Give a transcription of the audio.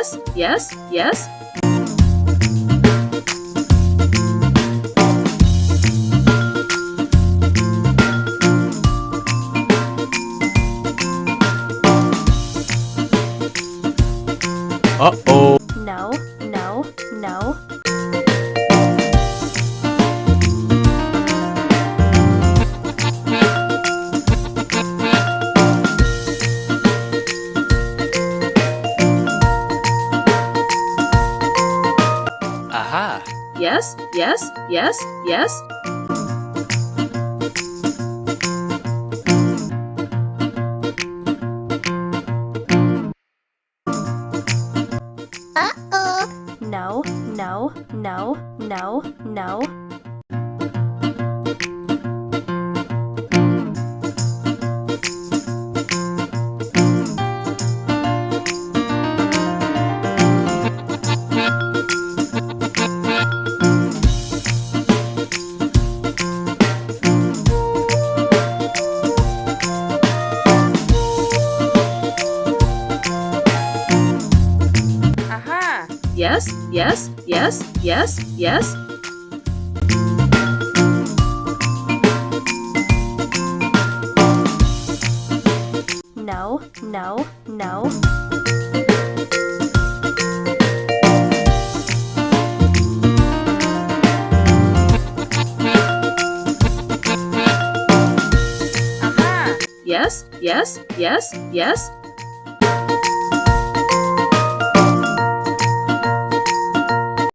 Yes, yes, yes. Uh-oh. No, no, no. Aha. Yes, yes, yes, yes. Uh-oh. No, no, no, no, no. Aha. Yes, yes, yes, yes, yes. No, no, no. Aha. Yes, yes, yes, yes.